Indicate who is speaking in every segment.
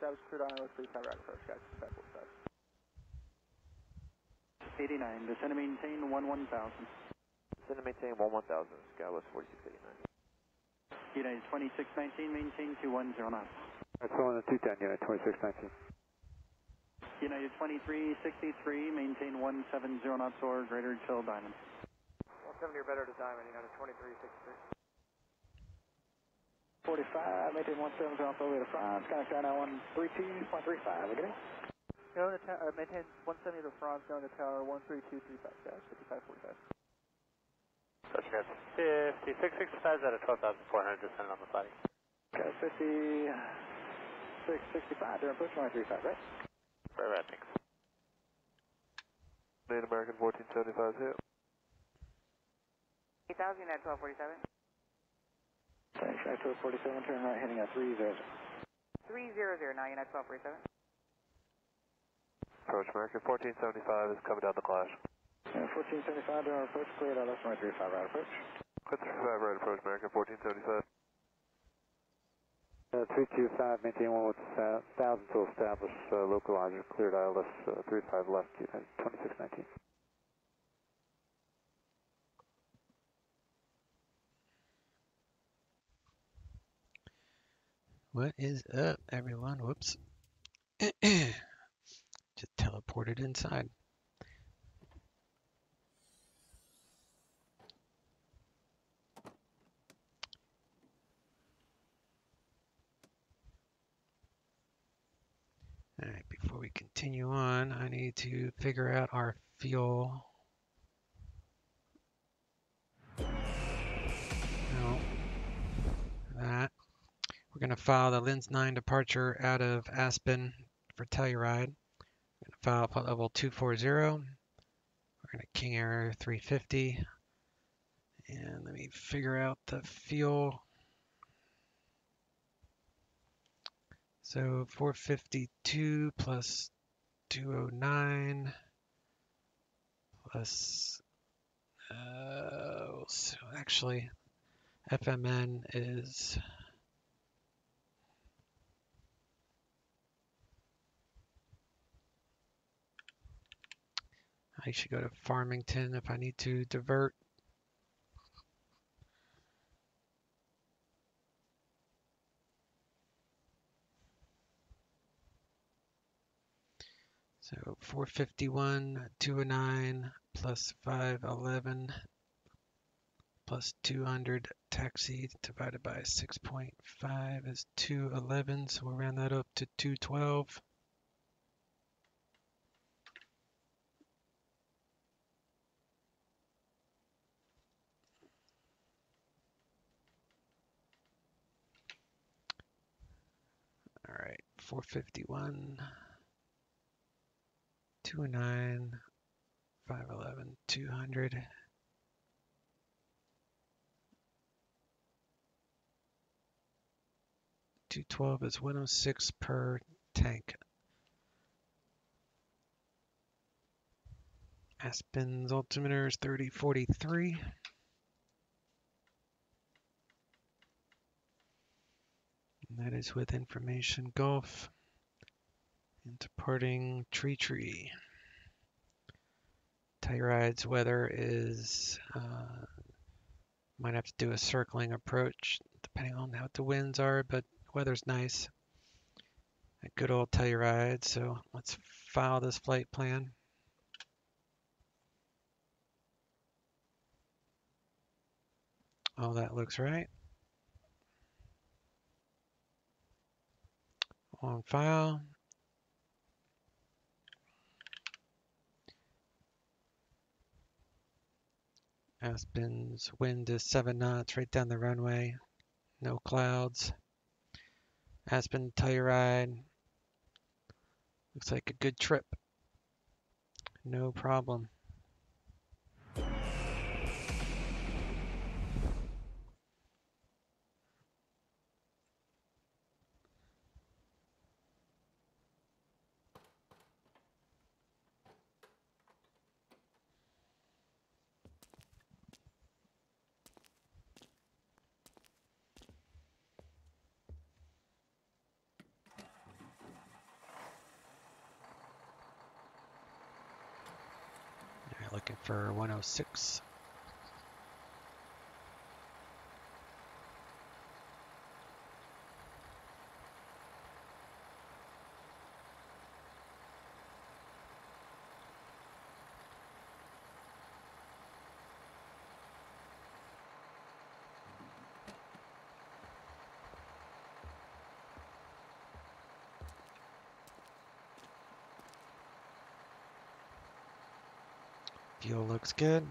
Speaker 1: established cleared island with 35 right approach, guys, 545.
Speaker 2: 89, descend and maintain 11,000.
Speaker 3: Descend and maintain 11,000, Skywest 4689.
Speaker 2: United 2619, maintain 210 knots.
Speaker 4: That's on the 210, United 2619.
Speaker 2: United 2363, maintain 170 knots or greater till Diamond.
Speaker 1: 170 or better to Diamond, United 2363.
Speaker 2: 45, maintain 170 off over to France, contact now 132.35, okay?
Speaker 1: Go to maintain 170 to France, going to tower 13235, guys, 5545.
Speaker 3: Touch guys. 5665 is at a 12,400, descend on the sliding.
Speaker 2: Okay, 5665, they're approaching 135, right?
Speaker 3: Very right, thanks.
Speaker 4: Main American 1475 hit.
Speaker 1: 8,000, United 1247.
Speaker 2: Thanks, United 1247, turn right, heading at 300.
Speaker 1: 300, now United 1247.
Speaker 4: Approach American 1475 is coming down the clash.
Speaker 2: 1475, down approach, cleared out, left 35 right approach.
Speaker 4: Clear 35 right approach, American 1475. 325, maintain 1,000 to establish localizer, cleared ILS 35 left, 2619.
Speaker 5: What is up, everyone? Whoops. Just teleported inside. Alright, before we continue on, I need to figure out our fuel. No. That. We're going to file the Lens 9 departure out of Aspen for Telluride. We're going to file flight level 240. We're going to King Air 350. And let me figure out the fuel. So 452 plus 209 plus, so actually FMN is I should go to Farmington if I need to divert. So 451, 209 plus 511 plus 200 taxi divided by 6.5 is 211. So we'll round that up to 212. All right, 451, 209, 511, 200. $212 is 106 per tank. Aspen's altimeter is 3043. And that is with information Gulf and departing Tree. Telluride's weather is, might have to do a circling approach depending on how the winds are, but weather's nice at good old Telluride. So let's file this flight plan. All that looks right. On file. Aspen's wind is 7 knots right down the runway. No clouds. Aspen, Telluride. Looks like a good trip. No problem. for 106. Fuel looks good.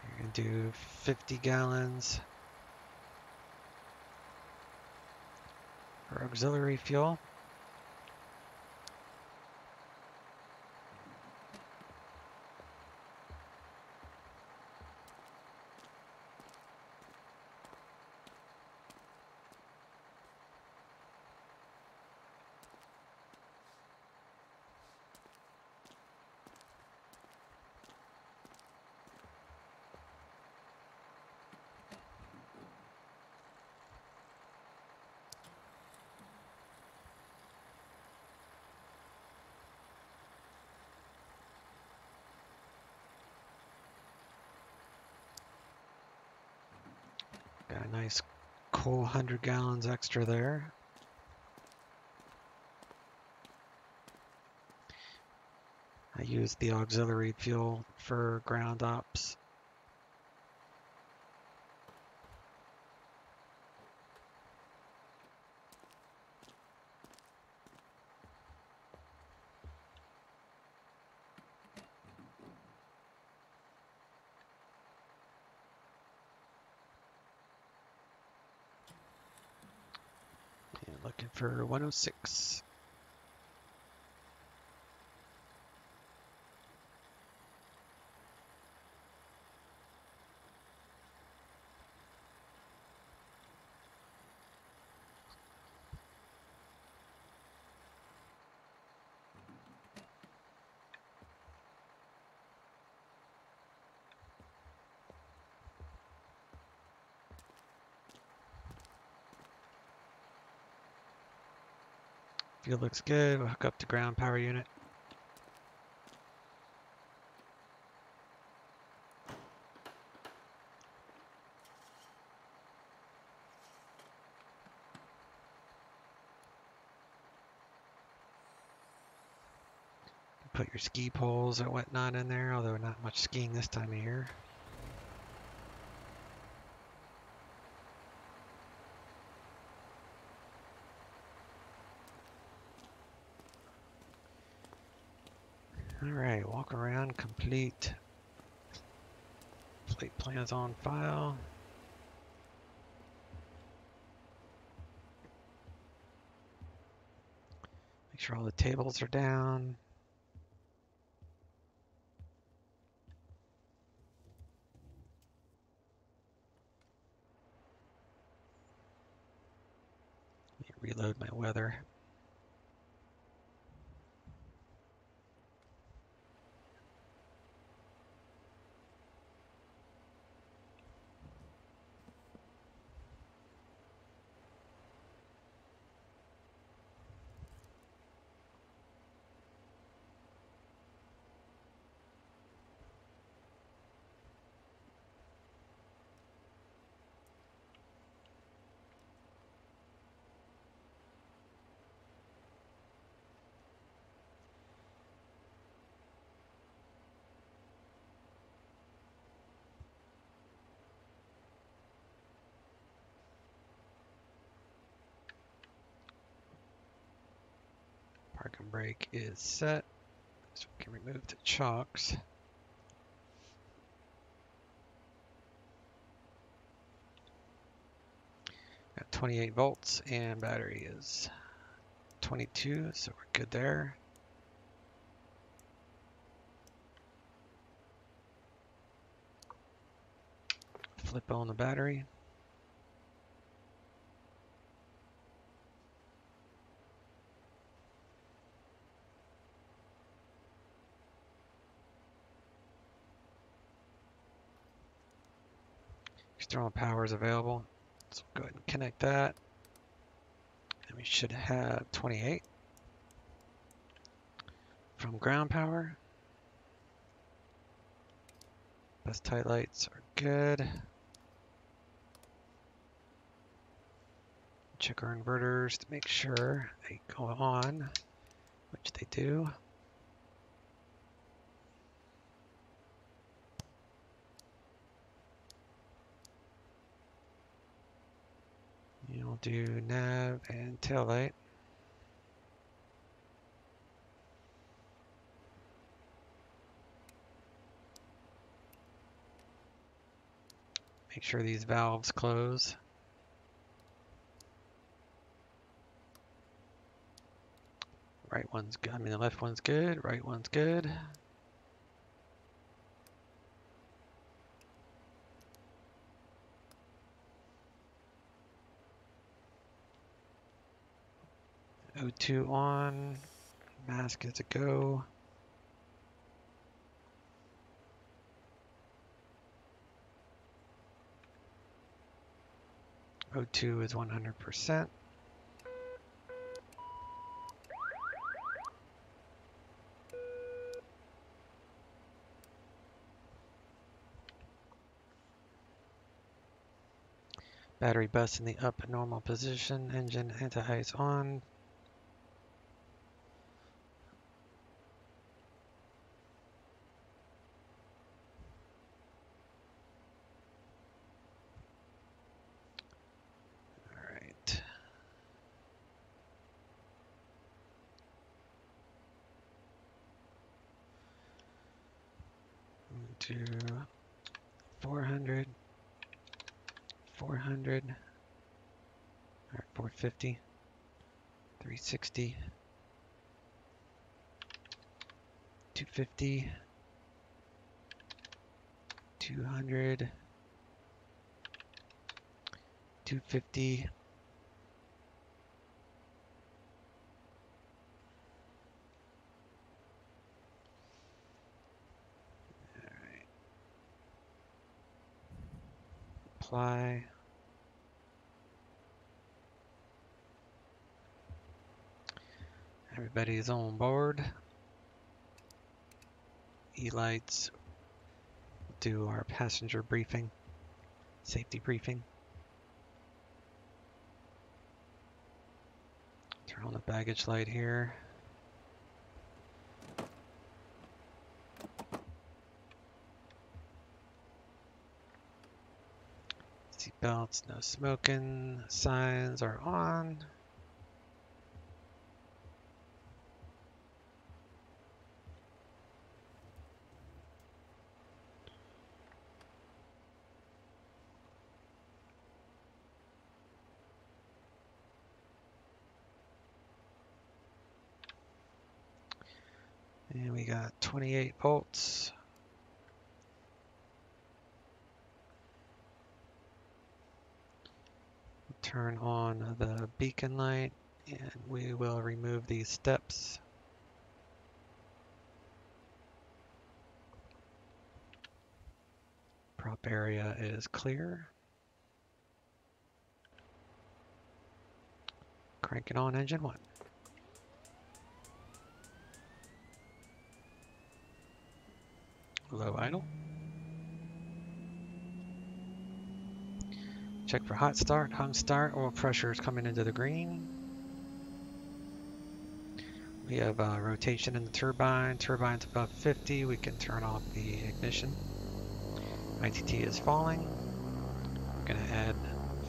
Speaker 5: We're going to do 50 gallons for auxiliary fuel. Got a nice cool 100 gallons extra there. I used the auxiliary fuel for ground ops. And looking for 106. Fuel looks good. We'll hook up the ground power unit. Put your ski poles or whatnot in there, although not much skiing this time of year. Alright, walk around, complete. Flight plans on file. Make sure all the tables are down. Reload my weather. Park and brake is set, so we can remove the chocks. Got 28 volts and battery is 22, so we're good there. Flip on the battery. External power is available. So go ahead and connect that. And we should have 28 from ground power. Bus tail lights are good. Check our inverters to make sure they go on, which they do. You'll do nav and tail light. Make sure these valves close. Right one's good. I mean, the left one's good. Right one's good. O2 on. Mask is a go. O2 is 100%. Battery bus in the up normal position. Engine anti-ice on. Alright. To 400. 400. Alright, 450. 360. 250. 200. 250. Alright. Apply. Everybody's on board. E-lights. Do our passenger briefing, safety briefing. Turn on the baggage light here. Seat belts, no smoking. Signs are on. And we got 28 volts. Turn on the beacon light and we will remove these steps. Prop area is clear. Cranking on engine 1. Low idle. Check for hot start, hung start. Oil pressure is coming into the green. We have rotation in the turbine. Turbine's above 50. We can turn off the ignition. ITT is falling. We're going to add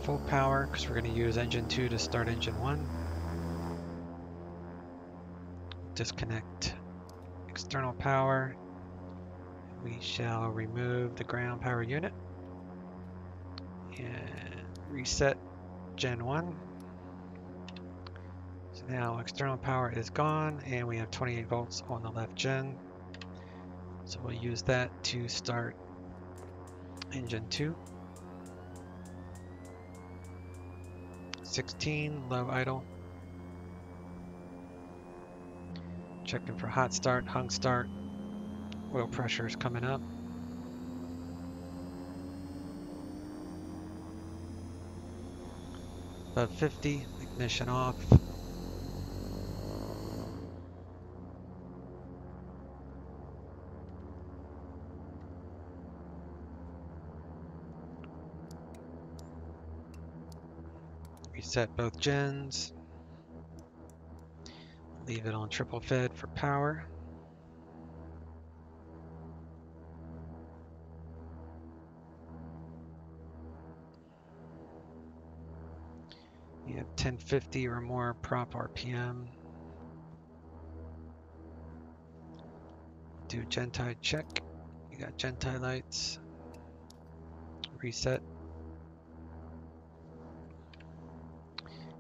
Speaker 5: full power because we're going to use engine 2 to start engine 1. Disconnect external power. We shall remove the ground power unit and reset Gen 1. So now external power is gone and we have 28 volts on the left gen. So we'll use that to start engine 2. 16, low idle. Checking for hot start, hung start. Oil pressure is coming up. above 50, ignition off. Reset both gens. Leave it on triple fed for power. You have 1050 or more prop RPM. Do Gentie check. You got Gentie lights. Reset.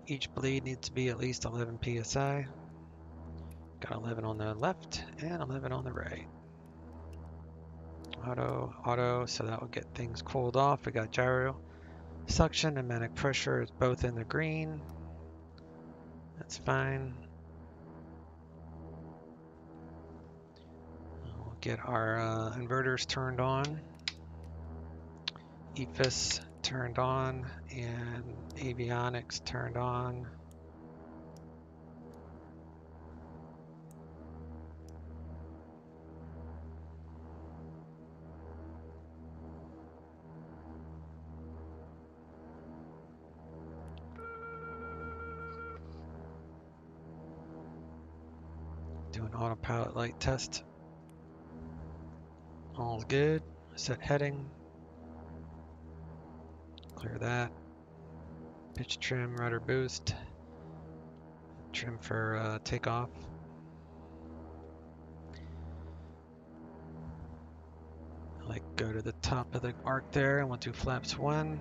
Speaker 5: Each bleed needs to be at least 11 psi. Got 11 on the left and 11 on the right. Auto, so that will get things cooled off. We got gyro. Suction and manic pressure is both in the green. That's fine. We'll get our inverters turned on. EFIS turned on and avionics turned on. Do an autopilot light test. All's good. Set heading. Clear that. Pitch trim, rudder boost. Trim for takeoff. Like go to the top of the arc there and we'll do flaps 1.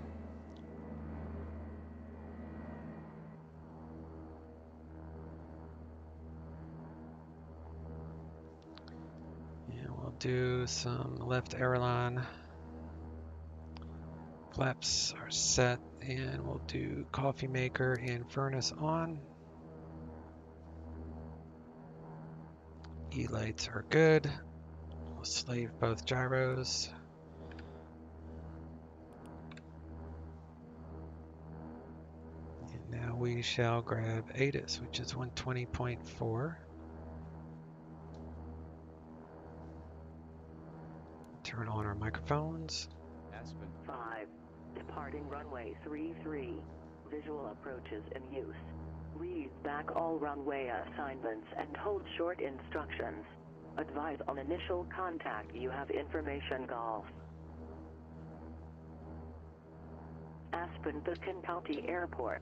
Speaker 5: And we'll do some left aileron. Flaps are set and we'll do coffee maker and furnace on. E-lights are good. We'll slave both gyros. And now we shall grab ATIS, which is 120.4. Turn on our microphones.
Speaker 6: Aspen 5, departing runway 33. Visual approaches in use. Read back all runway assignments and hold short instructions. Advise on initial contact. You have information golf. Aspen-Pitkin County Airport.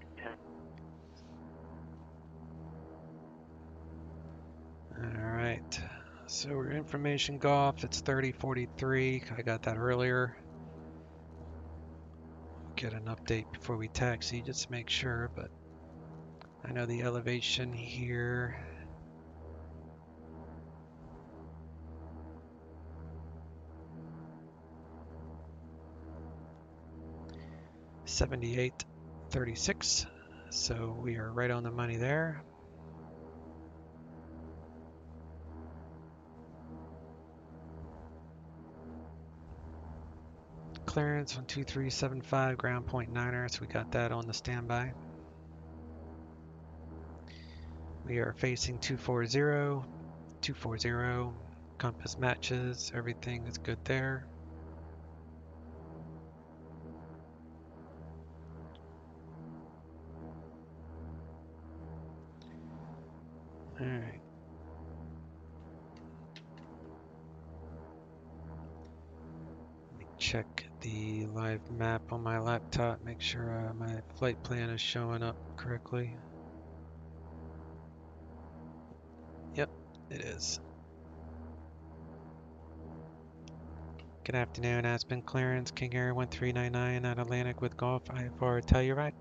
Speaker 5: Alright, so we're information golf. It's 3043. I got that earlier. Get an update before we taxi, just to make sure, but I know the elevation here. $78.36, so we are right on the money there. Clearance 12375, ground point 9er, so we got that on the standby. We are facing 240, 240, compass matches, everything is good there. All right. Let me check the live map on my laptop, make sure my flight plan is showing up correctly. Yep, it is. Good afternoon, Aspen clearance, King Air 1399 at Atlantic with Golf, IFR Telluride.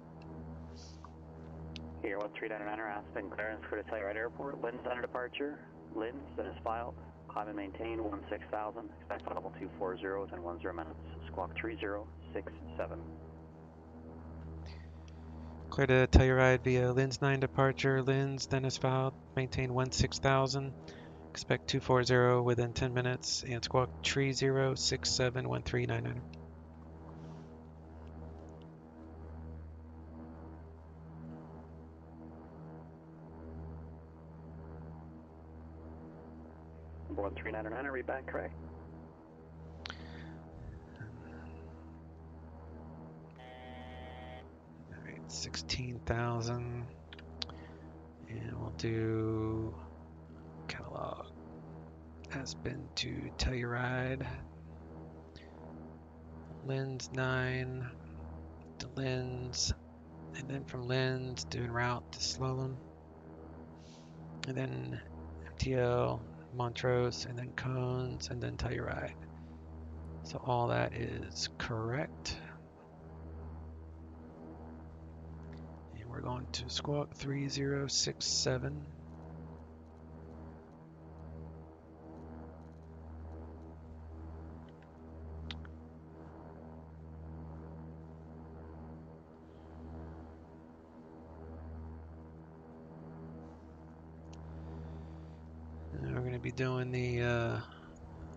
Speaker 2: Here, 1399 Aspen, clearance for the Telluride Airport. Lins under departure. Lins that is filed. Climb and maintain 16,000. Expect level 240 within 10 minutes. Squawk 3067.
Speaker 5: Clear to Telluride via Lins 9 departure. Lins then is filed. Maintain 16,000. Expect 240 within 10 minutes. And squawk 30671399.
Speaker 2: 1399, read back correct.
Speaker 5: All right, 16,000. And we'll do catalog. Aspen to Telluride. Lens 9 to Lens. And then from Lens, doing route to Slalom. And then MTL, Montrose, and then Cones, and then Telluride. So all that is correct. And we're going to squawk 3067. And we're going to be doing the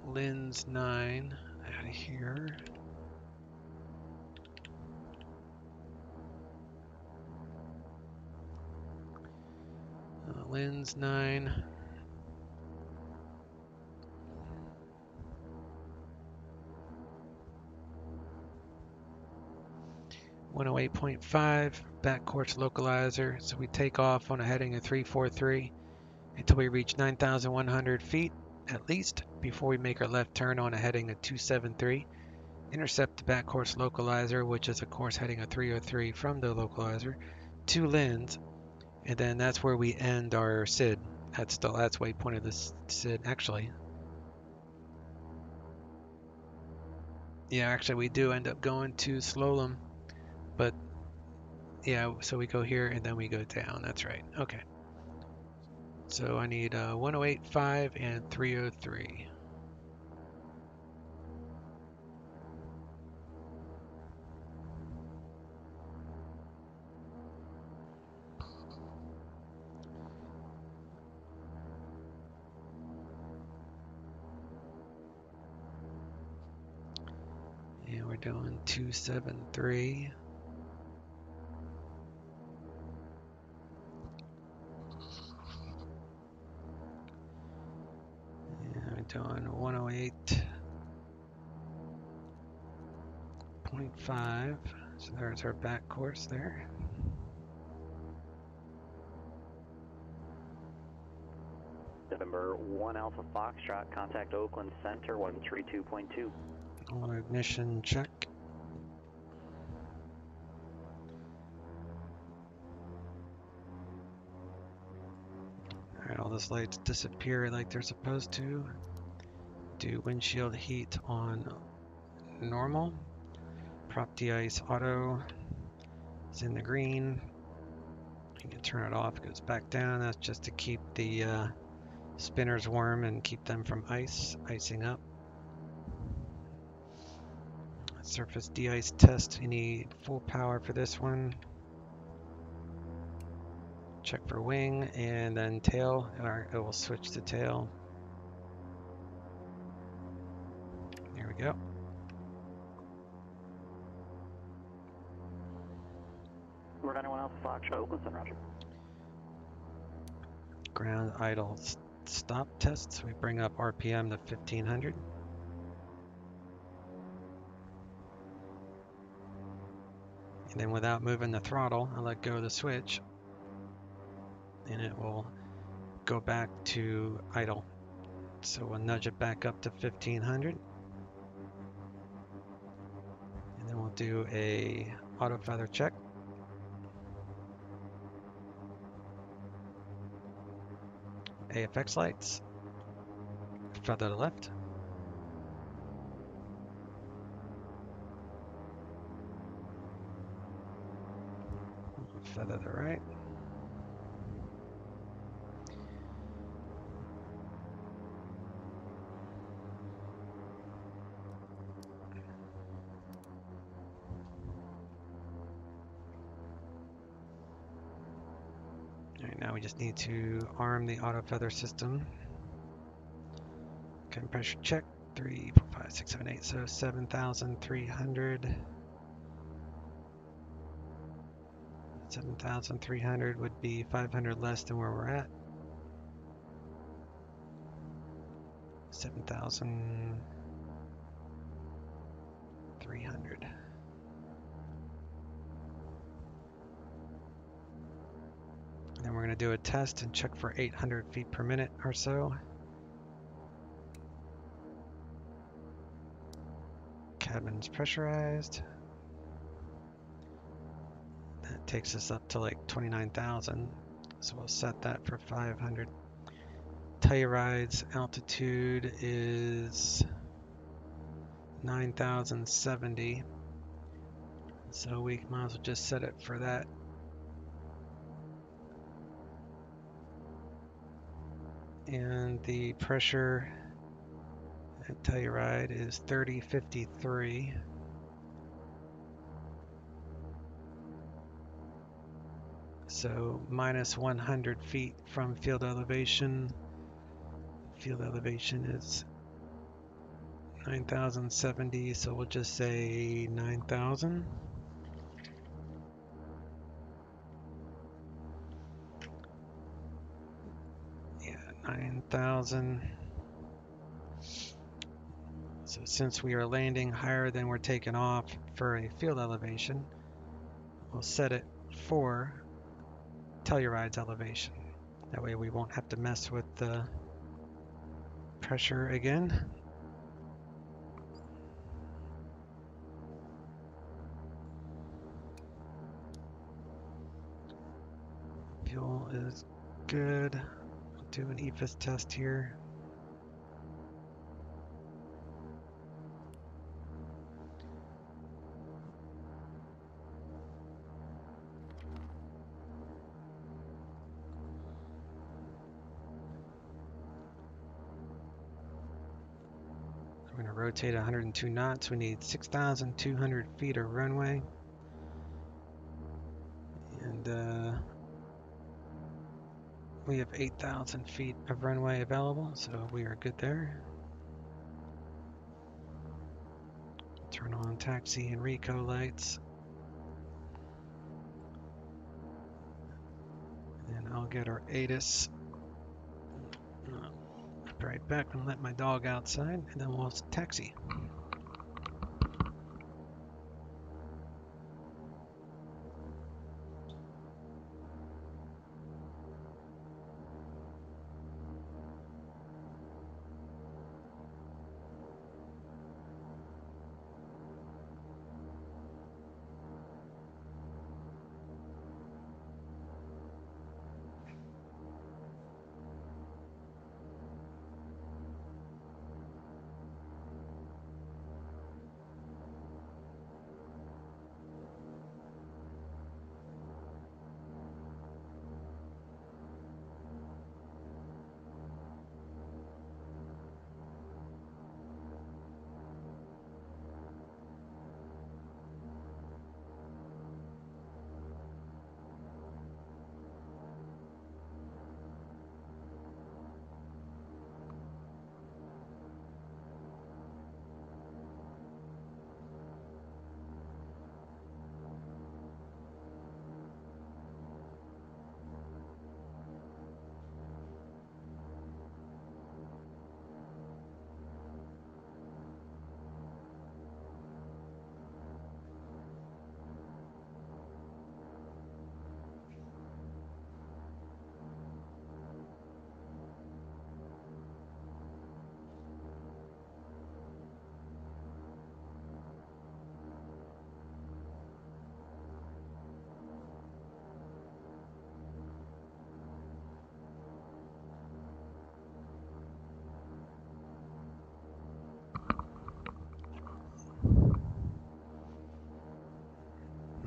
Speaker 5: Lens 9 out of here. Lens 9. .5 back course localizer. So we take off on a heading of 343 until we reach 9,100 feet at least before we make our left turn on a heading of 273. Intercept the back course localizer, which is a course heading of 303 from the localizer to Lens, and then that's where we end our SID. That's waypoint of this SID. Actually, yeah, actually we do end up going to Slalom, but yeah, so we go here and then we go down. That's right. Okay. So I need 108.5 and 303. And we're doing 273. Doing 108.5. So there's our back course there.
Speaker 2: November 1 Alpha Foxtrot, contact Oakland Center 132.2.
Speaker 5: On ignition check. Alright, all those lights disappear like they're supposed to. Do windshield heat on normal. Prop de-ice auto is in the green. You can turn it off, it goes back down. That's just to keep the spinners warm and keep them from icing up. Surface de-ice test, we need full power for this one. Check for wing and then tail, and it will switch to tail. There we go.
Speaker 2: We're anyone else Foxtrot, Oakland Center, roger.
Speaker 5: Ground idle stop tests. We bring up RPM to 1500. And then without moving the throttle, I let go of the switch and it will go back to idle. So we'll nudge it back up to 1500. And then we'll do a auto feather check. AFX lights. Feather to left. Feather to right. Alright, now we just need to arm the auto feather system. Okay, pressure check. 3, 4, 5, 6, 7, 8. So 7,300. 7,300 would be 500 less than where we're at. 7,300. And then we're going to do a test and check for 800 feet per minute or so. Cabin's pressurized. That takes us up to like 29,000. So we'll set that for 500. Telluride's altitude is 9,070. So we might as well just set it for that. And the pressure at Telluride is 3053. So minus 100 feet from field elevation. Field elevation is 9,070, so we'll just say 9,000. Yeah, 9,000. So since we are landing higher than we're taking off for a field elevation, we'll set it for Telluride's elevation. That way we won't have to mess with the pressure again. Fuel is good. We'll do an EFIS test here. We're going to rotate 102 knots. We need 6,200 feet of runway. And we have 8,000 feet of runway available, so we are good there. Turn on taxi and Rico lights. And I'll get our ATIS. Be right back and let my dog outside, and then we'll taxi.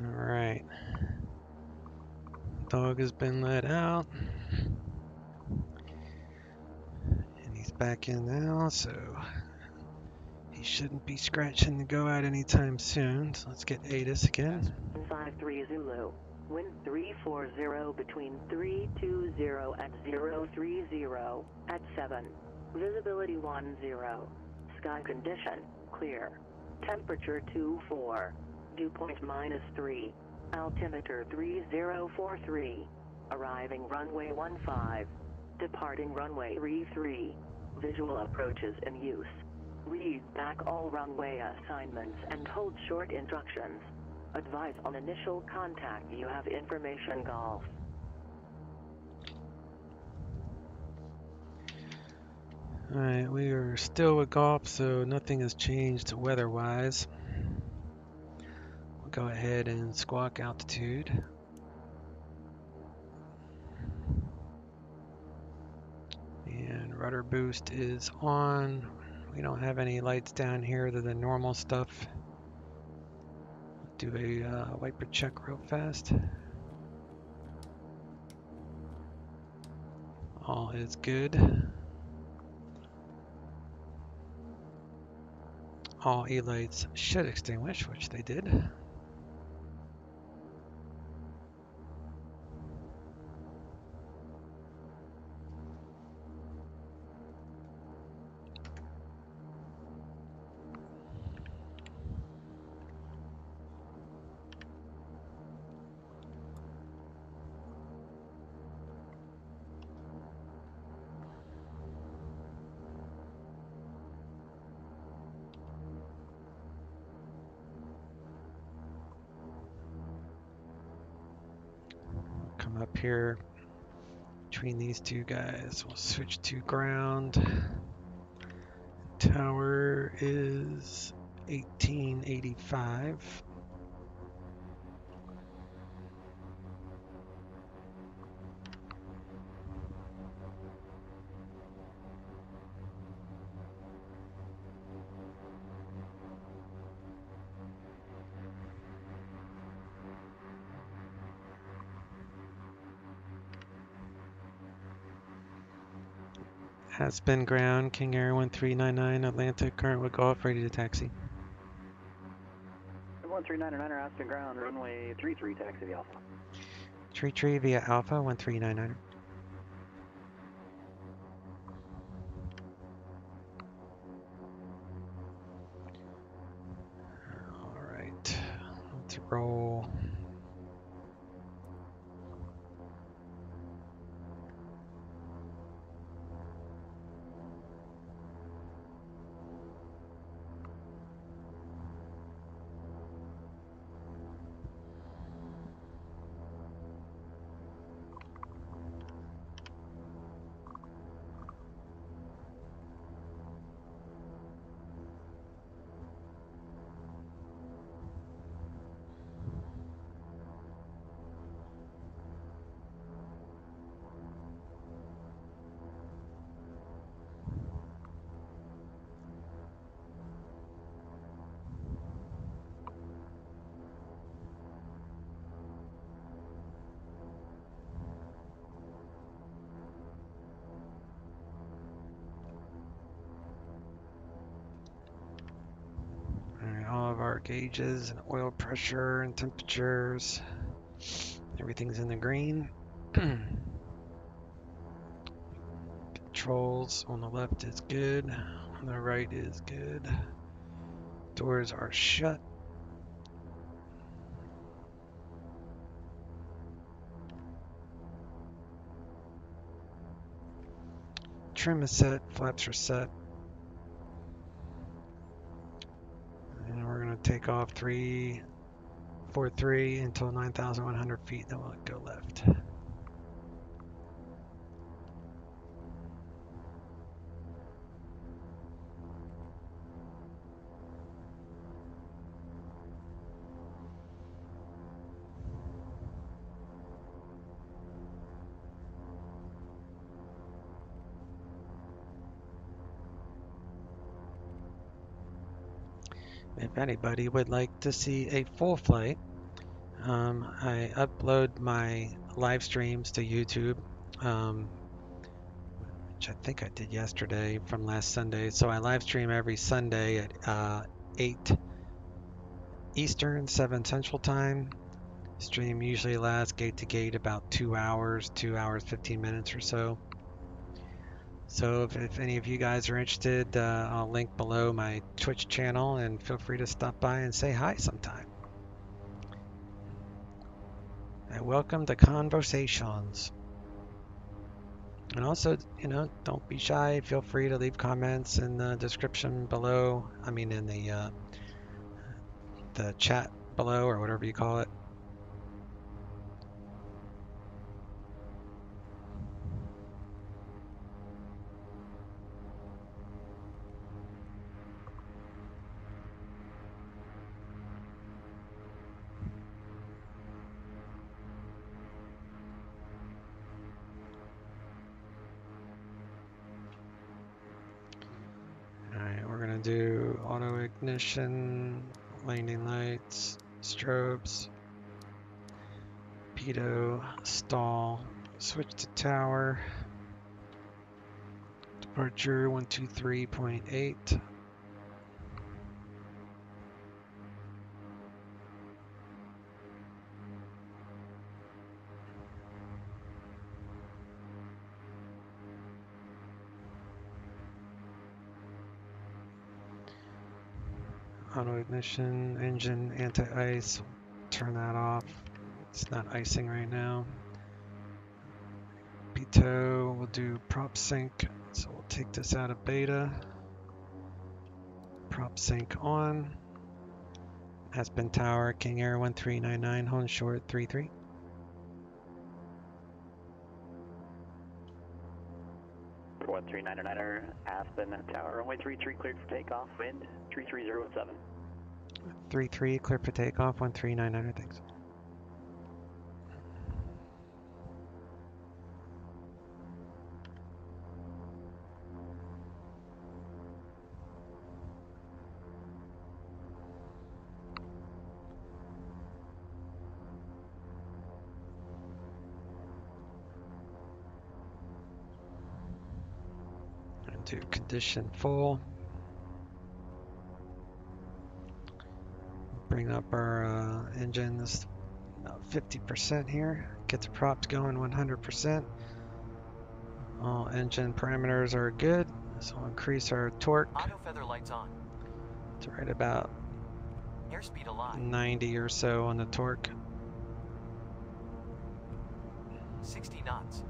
Speaker 5: Alright. Dog has been let out. And he's back in now, so he shouldn't be scratching to go out anytime soon. So let's get ATIS again.
Speaker 6: 53 Zulu. Wind 340 between 320 at 030 at 7. Visibility 10. Sky condition, clear. Temperature 24. Dew point -3. Altimeter 3043. Arriving runway 15. Departing runway 33. Visual approaches in use. Read back all runway assignments and hold short instructions. Advise on initial contact. You have information golf.
Speaker 5: Alright, we are still with golf, so nothing has changed weather-wise. We'll go ahead and squawk altitude. And rudder boost is on. We don't have any lights down here other than normal stuff. Do a wiper check real fast. All is good. All E-lights should extinguish, which they did. Come up here between these two guys. We'll switch to ground. Tower is 1885. Aspen ground, King Air 1399, Atlantic, current with Golf, ready to taxi.
Speaker 2: 1399 Aspen ground, runway 33, taxi the Alpha.
Speaker 5: 33 via Alpha, 1399. Alright, let's roll. All of our gauges and oil pressure and temperatures, everything's in the green. Controls on the left is good, on the right is good. Doors are shut. Trim is set, flaps are set. And we're going to take off 343 until 9,100 feet, then we'll go left. If anybody would like to see a full flight, I upload my live streams to YouTube, which I think I did yesterday from last Sunday. So I live stream every Sunday at 8 Eastern, 7 Central Time. Stream usually lasts gate to gate about 2 hours, 15 minutes or so. So if any of you guys are interested, I'll link below my Twitch channel and feel free to stop by and say hi sometime. And welcome to Conversations. And also, you know, don't be shy. Feel free to leave comments in the description below. I mean, in the chat below, or whatever you call it. Alright, we're gonna do auto ignition, landing lights, strobes, pitot, stall, switch to tower, departure 123.8. Auto ignition, engine anti-ice, turn that off. It's not icing right now. Pitot, we'll do prop sync, so we'll take this out of beta. Prop sync on. Aspen Tower, King Air 1399, hold short 33.
Speaker 2: For 1399er, Aspen Tower, runway 33 cleared for takeoff, wind 33017.
Speaker 5: 33, clear for takeoff, 1399, thanks. Do condition full. Bring up our engines about 50% here. Get the props going 100%. All engine parameters are good, so we'll increase our torque.
Speaker 7: Auto feather lights on.
Speaker 5: To right about
Speaker 7: Airspeed alive.
Speaker 5: 90 or so on the torque.
Speaker 7: 60 knots.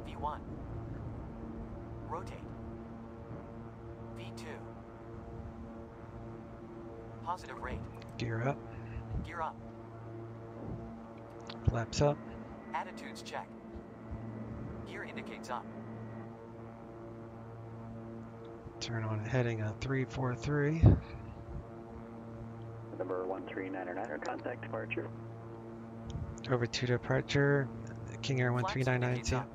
Speaker 7: V1. Rotate. V2. Positive rate.
Speaker 5: Gear up.
Speaker 7: Gear up.
Speaker 5: Flaps up.
Speaker 7: Attitudes check. Gear indicates up.
Speaker 5: Turn on a heading of 343.
Speaker 2: Number 1399er, contact departure.
Speaker 5: Over to departure. King Air
Speaker 7: Flaps
Speaker 5: 1399.
Speaker 7: indicates
Speaker 5: See ya.
Speaker 7: up.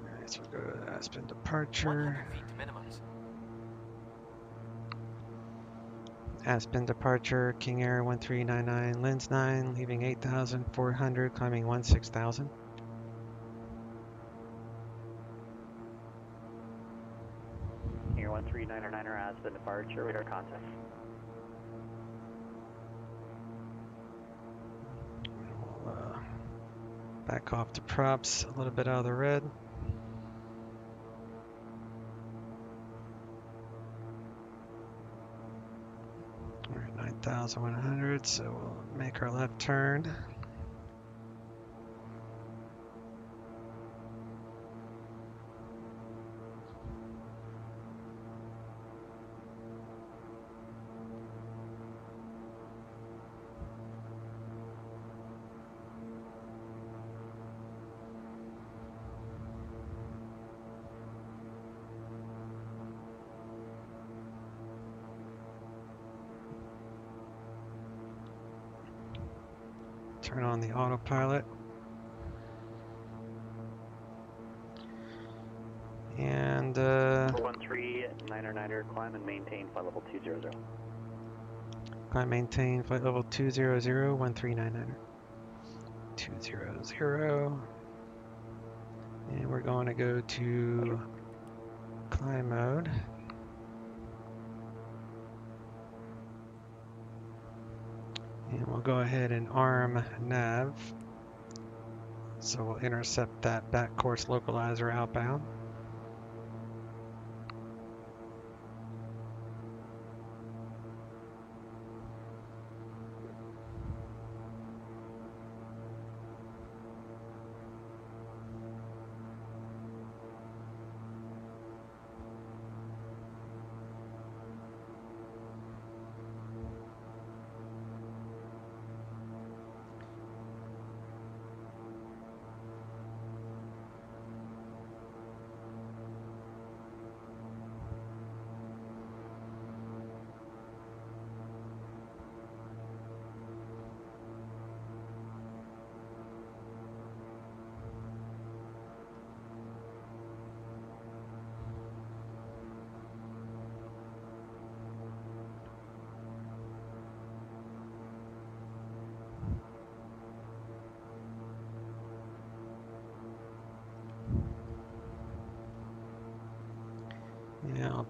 Speaker 5: Alright, so we'll go to Aspen departure.
Speaker 7: 100 feet to minimums.
Speaker 5: Aspen departure, King Air 1399, Lens 9, leaving 8,400, climbing 16,000.
Speaker 2: King Air 1399er, Aspen departure, radar contact.
Speaker 5: We'll back off the props, a little bit out of the red. We're at 9,100, so we'll make our left turn. Turn on the autopilot. And
Speaker 2: 1399er, climb and maintain flight level 200.
Speaker 5: climb maintain flight level 200, 1399er. 200. And we're going to go to climb mode. And we'll go ahead and arm nav. So we'll intercept that back course localizer outbound.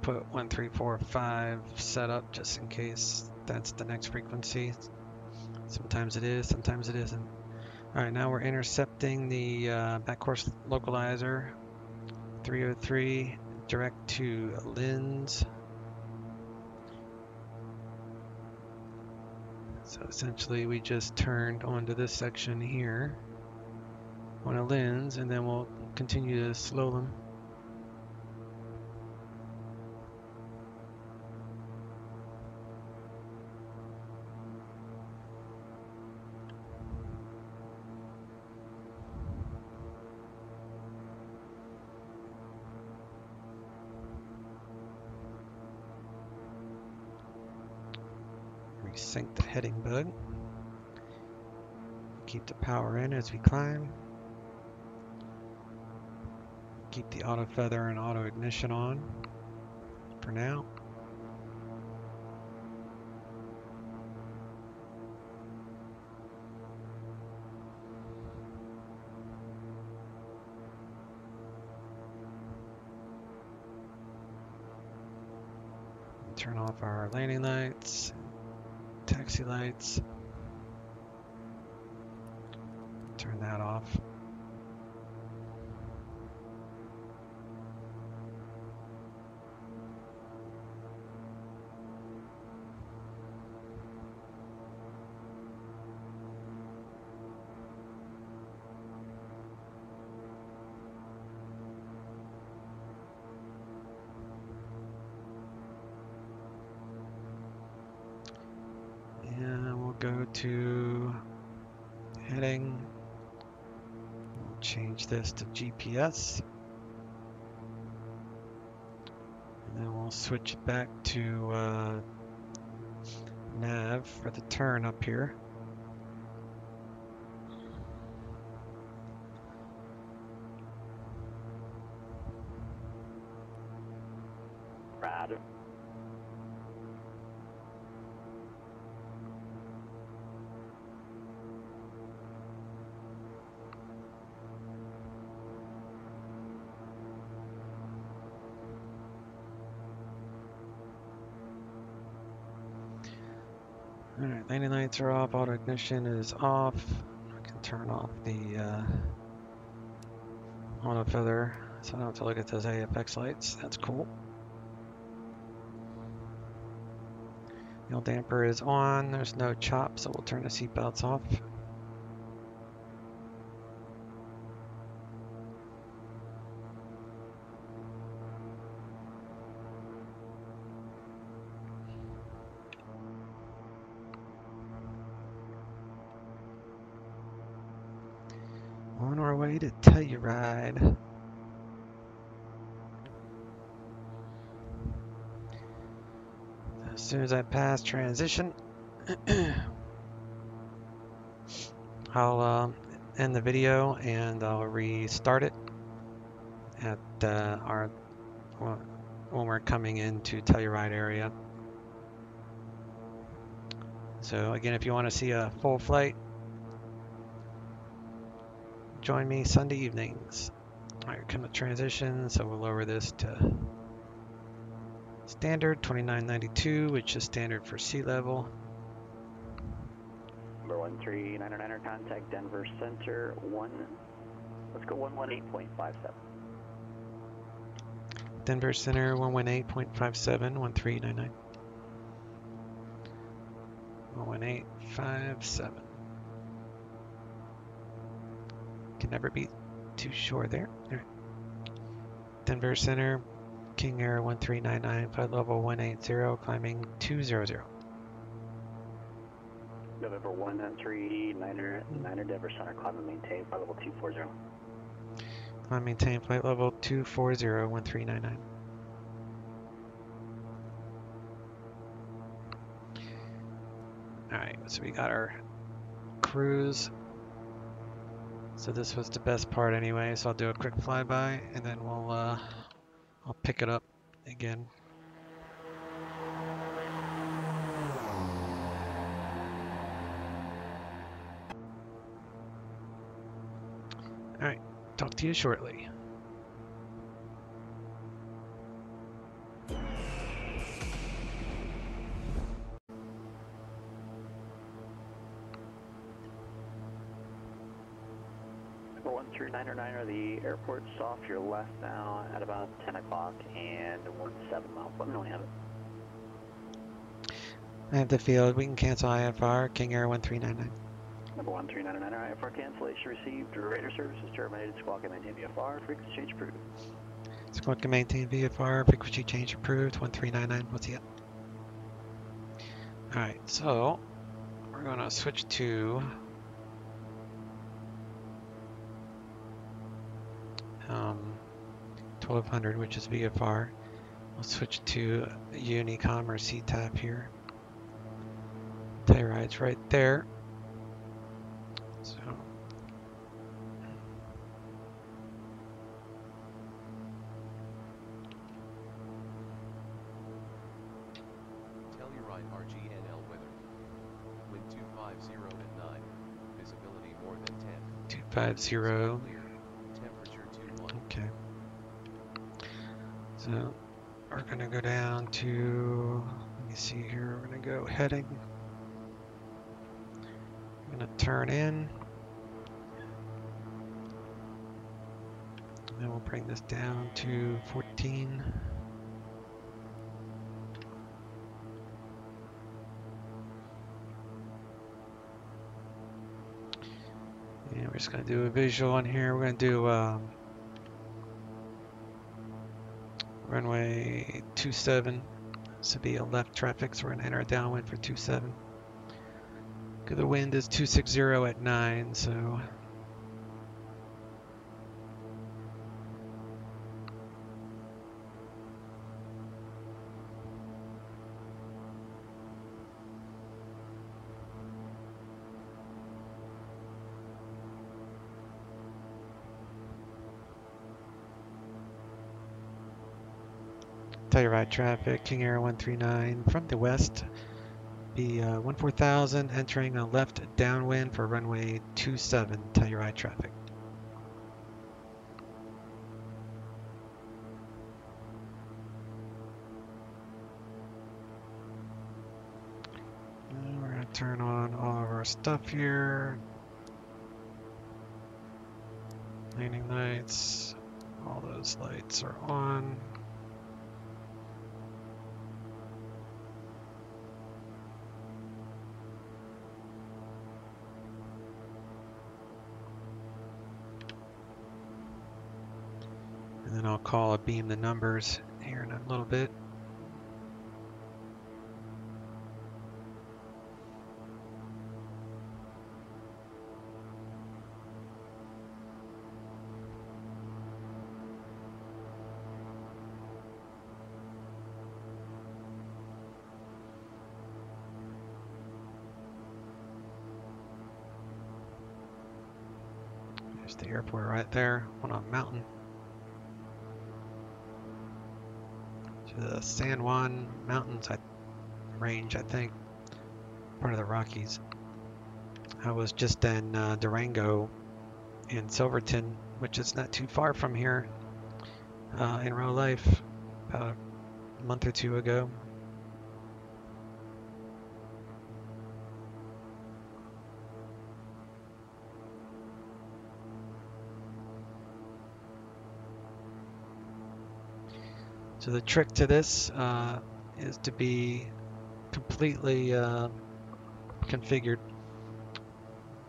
Speaker 5: put 1345 set up just in case that's the next frequency. Sometimes it is, sometimes it isn't. All right, now we're intercepting the back course localizer 303 direct to Linz. So essentially we just turned onto this section here on a Linz, and then we'll continue to slow them. Resync the heading bug. Keep the power in as we climb. Keep the auto feather and auto ignition on for now. Turn off our landing lights, taxi lights. Turn that off. And we'll go to heading. We'll change this to GPS. And then we'll switch it back to nav for the turn up here.
Speaker 2: Roger.
Speaker 5: Alright, landing lights are off, auto ignition is off. I can turn off the auto feather so I don't have to look at those AFX lights. That's cool. Fuel damper is on, there's no chop, so we'll turn the seatbelts off. On our way to Telluride. As soon as I pass transition, I'll end the video and I'll restart it at when we're coming into Telluride area. So again, if you want to see a full flight, join me Sunday evenings. Alright, come to transition, so we'll lower this to standard 2992, which is standard for sea level.
Speaker 2: Number 13999, contact Denver Center 1. Let's go 118.57.
Speaker 5: Denver Center 118.57, 1399. 118.57. Can never be too short there. All right. Denver Center, King Air 1399, flight level 180, climbing 200.
Speaker 2: November 13999, Denver Center, climb and maintain, flight level 240.
Speaker 5: Climb maintain, flight level 240, 1399. Alright, so we got our cruise. So this was the best part anyway, so I'll do a quick flyby and then I'll pick it up again. Alright, talk to you shortly.
Speaker 2: airport 139er, the airport's off your left now at about 10 o'clock and 17 miles. Let me know when you have it.
Speaker 5: I have the field. We can cancel IFR. King Air 1399.
Speaker 2: Number 139er, IFR cancellation received. Radar services terminated. Squawk and maintain VFR. Frequency change approved.
Speaker 5: Squawk and maintain VFR. Frequency change approved. 1399. What's he at? Alright, so we're going to switch to um, 1200, which is VFR. We'll switch to Unicom or CTAP here. Telluride's right there. So
Speaker 8: Telluride RGNL weather. Wind 250 at 9. Visibility more than 10.
Speaker 5: 250.
Speaker 8: Temperature 21.
Speaker 5: Okay. So we're going to go down to, let me see here, we're going to go heading. I'm going to turn in. And then we'll bring this down to 14. And we're just going to do a visual on here. We're going to do runway 27. This will be a left traffic, so we're going to enter a downwind for 27. The wind is 260 at 9, so Telluride traffic, King Air 139 from the west. Be 14,000 entering a left downwind for runway 27 Telluride traffic. And we're going to turn on all of our stuff here. Landing lights, all those lights are on. And then I'll call a beam the numbers here in a little bit. There's the airport right there on a mountain. The San Juan Mountains range, I think, part of the Rockies. I was just in Durango in Silverton, which is not too far from here, in real life, about a month or two ago. So the trick to this is to be completely configured,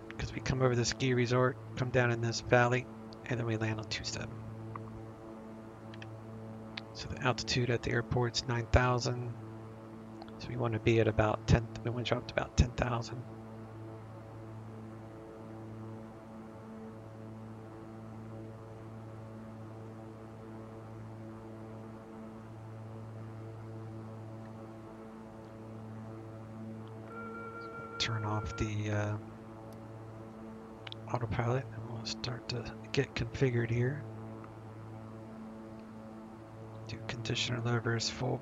Speaker 5: because we come over the ski resort, come down in this valley, and then we land on 27. So the altitude at the airport's 9,000. So we want to be at about 10. We want to drop to about 10,000. Turn off the autopilot and we'll start to get configured here. Do conditioner levers full.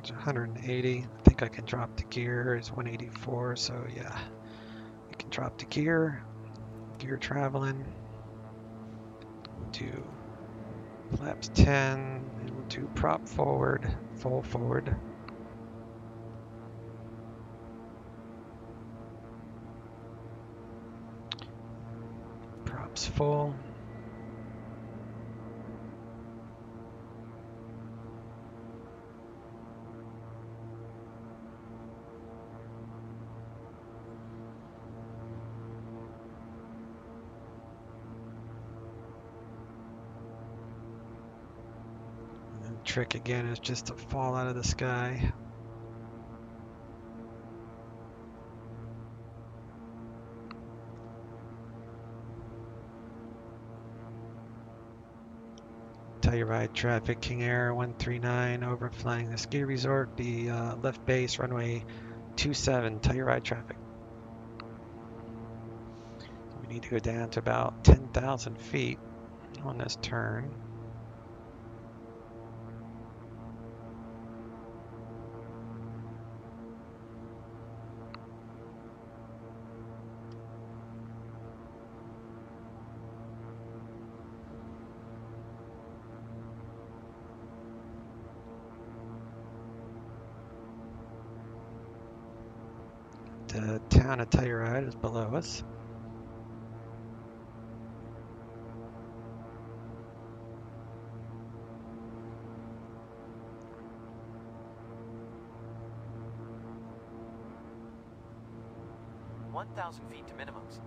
Speaker 5: It's 180. I think I can drop the gear. It's 184, so yeah. I can drop the gear. Gear traveling. Do flaps 10. And we'll do prop forward, full forward. Props full. Trick again is just to fall out of the sky. Telluride traffic, King Air 139 overflying the ski resort, the left base runway 27, Telluride traffic. We need to go down to about 10,000 feet on this turn. The town of Telluride is below us.
Speaker 7: $1,000 feet to minimums.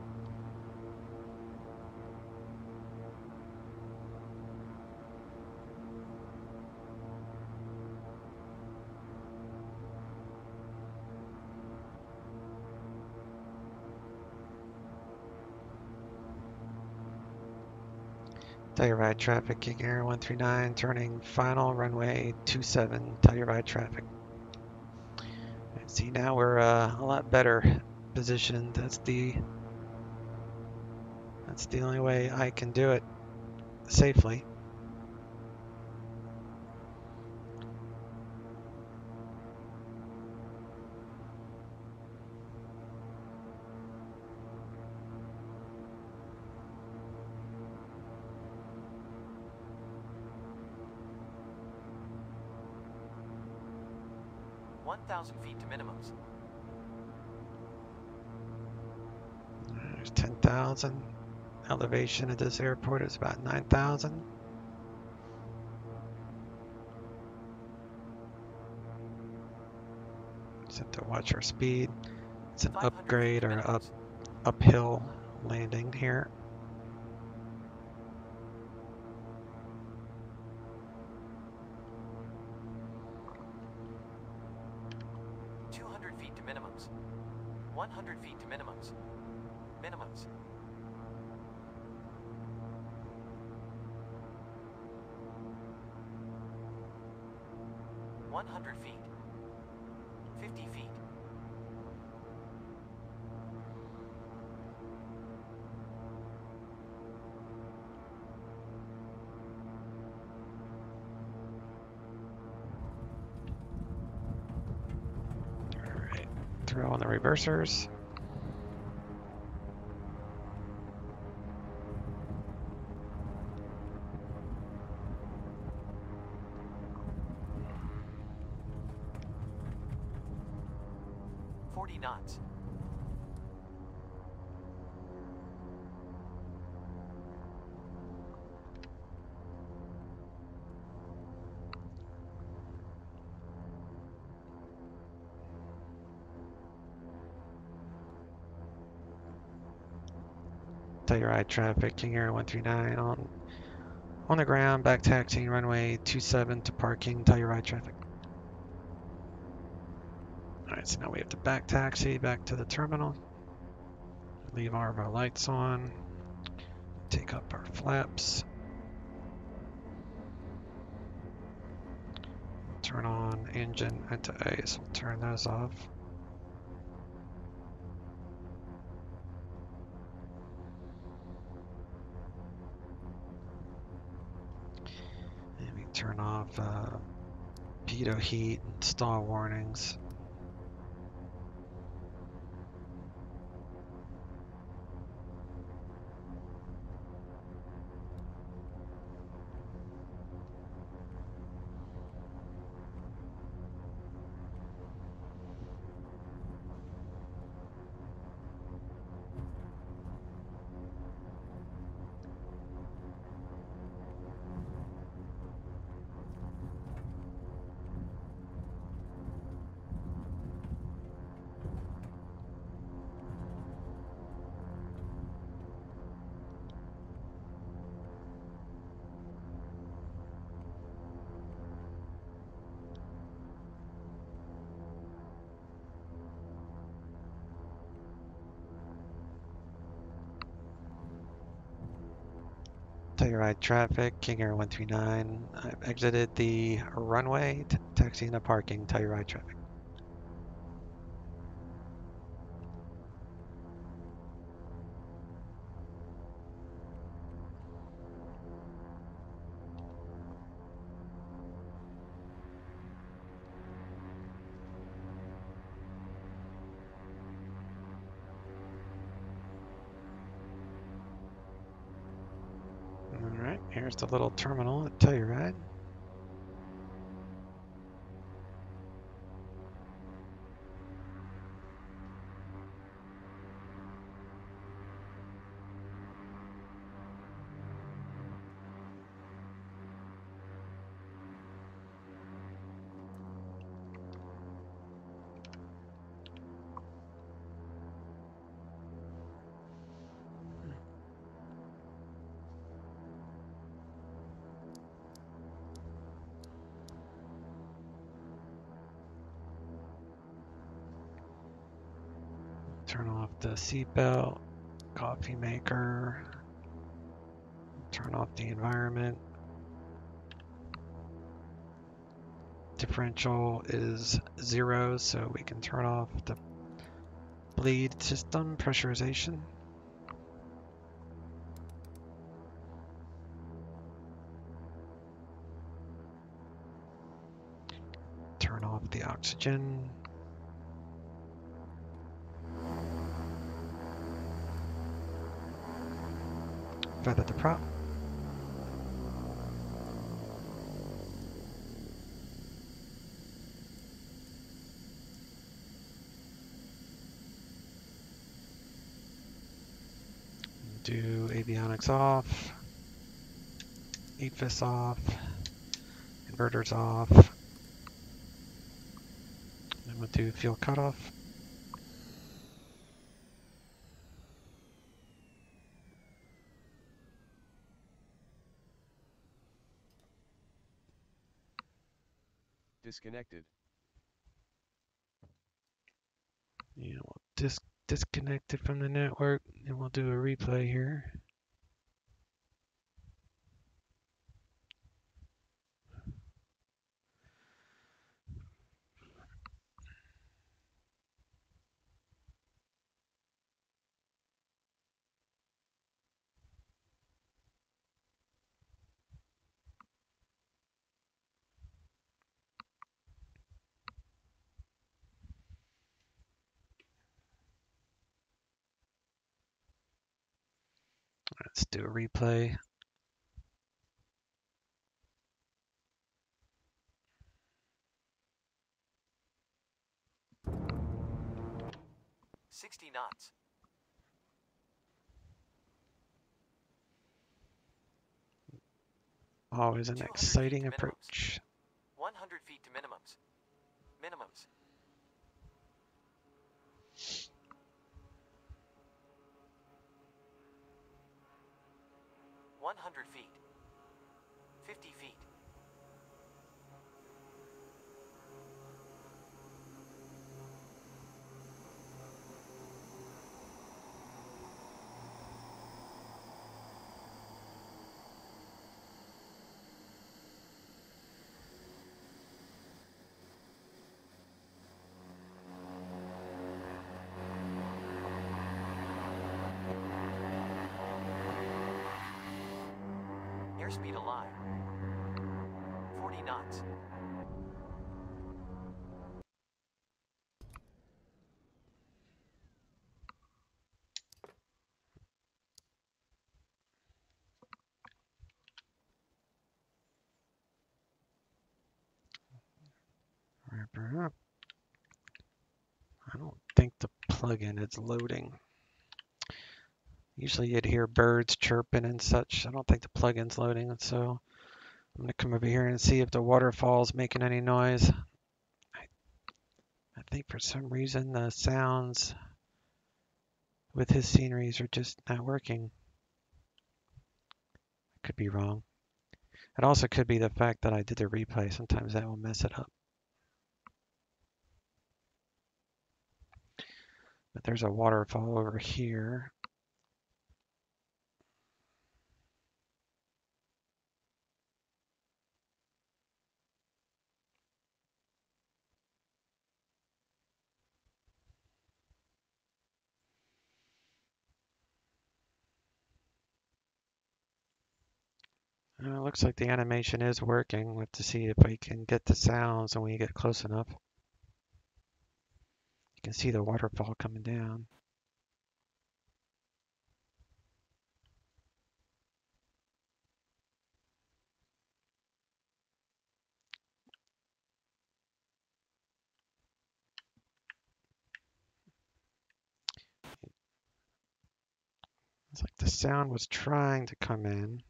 Speaker 5: Telluride traffic, King Air 139, turning final runway 27, Telluride traffic. And see, now we're a lot better positioned. That's the only way I can do it safely.
Speaker 7: $1,000 feet to minimums.
Speaker 5: There's 10,000. Elevation at this airport is about 9,000. Just have to watch our speed. It's an upgrade or uphill landing here.
Speaker 7: Feet to minimums. 100 feet to minimums. Minimums. $100 feet. 50 feet.
Speaker 5: Throw on the reversers.
Speaker 7: Knots.
Speaker 5: Telluride traffic, King Air 139 on the ground, back taxiing runway 27 to parking, Telluride traffic. Alright, so now we have to back taxi back to the terminal. Leave all of our lights on. Take up our flaps. Turn on engine anti-ice. We'll turn those off. And we turn off pitot heat. stall warnings. Telluride traffic, King Air 139. I've exited the runway, taxiing to parking, Telluride traffic. Alright, here's the little terminal at Telluride. Turn off the seatbelt, coffee maker, turn off the environment. Differential is 0, so we can turn off the bleed system pressurization. Turn off the oxygen. Feather the prop. Do avionics off. AFIS off. Inverters off. And we'll do fuel cutoff.
Speaker 8: Disconnected.
Speaker 5: Yeah, we'll disconnect it from the network and we'll do a replay here. Let's do a replay.
Speaker 7: 60 knots.
Speaker 5: Always an exciting approach.
Speaker 7: 100 feet to minimums. Minimums. $100 feet. 50 feet. Airspeed alive. 40 knots.
Speaker 5: I don't think the plugin is loading. Usually you'd hear birds chirping and such. I don't think the plugin's loading, and so I'm going to come over here and see if the waterfall's making any noise. I think for some reason the sounds with his sceneries are just not working. Could be wrong. It also could be the fact that I did the replay. Sometimes that will mess it up. But there's a waterfall over here. It looks like the animation is working. We'll have to see if we can get the sounds when we get close enough. You can see the waterfall coming down. It's like the sound was trying to come in.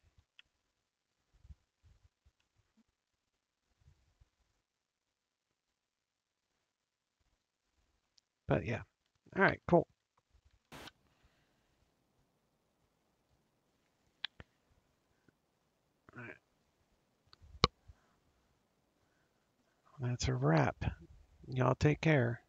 Speaker 5: But yeah. All right, cool. All right. That's a wrap. Y'all take care.